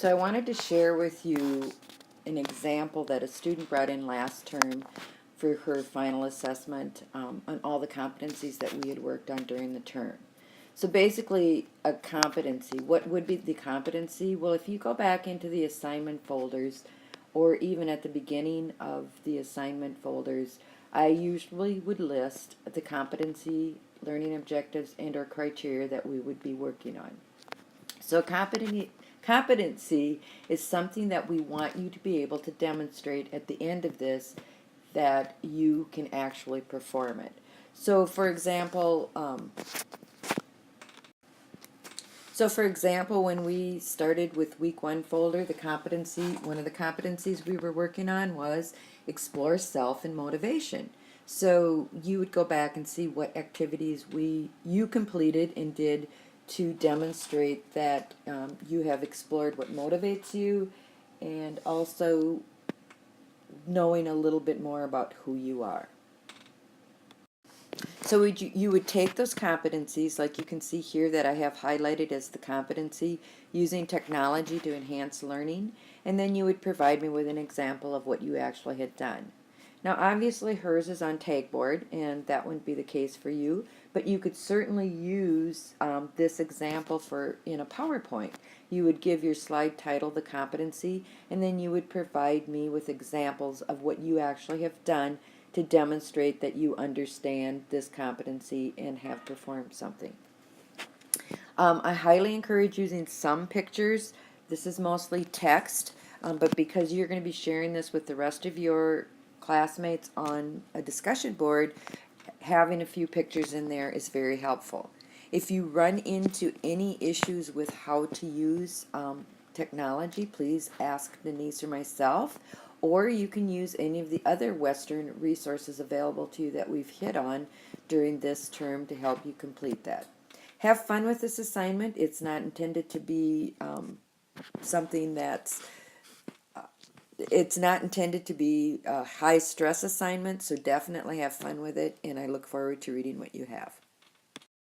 So I wanted to share with you an example that a student brought in last term for her final assessment on all the competencies that we had worked on during the term. So basically, a competency, what would be the competency? Well, if you go back into the assignment folders, or even at the beginning of the assignment folders, I usually would list the competency, learning objectives, and or criteria that we would be working on. So competency is something that we want you to be able to demonstrate at the end of this, that you can actually perform it. So for example, when we started with week 1 folder, one of the competencies we were working on was explore self and motivation. So you would go back and see what activities you completed and did to demonstrate that you have explored what motivates you, and also knowing a little bit more about who you are. So you would take those competencies, like you can see here that I have highlighted as the competency, using technology to enhance learning, and then you would provide me with an example of what you actually had done. Now obviously hers is on Tagboard, and that wouldn't be the case for you, but you could certainly use this example in a PowerPoint. You would give your slide title the competency, and then you would provide me with examples of what you actually have done to demonstrate that you understand this competency and have performed something. I highly encourage using some pictures. This is mostly text, but because you're going to be sharing this with the rest of your classmates on a discussion board, having a few pictures in there is very helpful. If you run into any issues with how to use technology, please ask Denise or myself, or you can use any of the other Western resources available to you that we've hit on during this term to help you complete that. Have fun with this assignment. It's not intended to be something that's it's not intended to be a high stress assignment, so definitely have fun with it, and I look forward to reading what you have.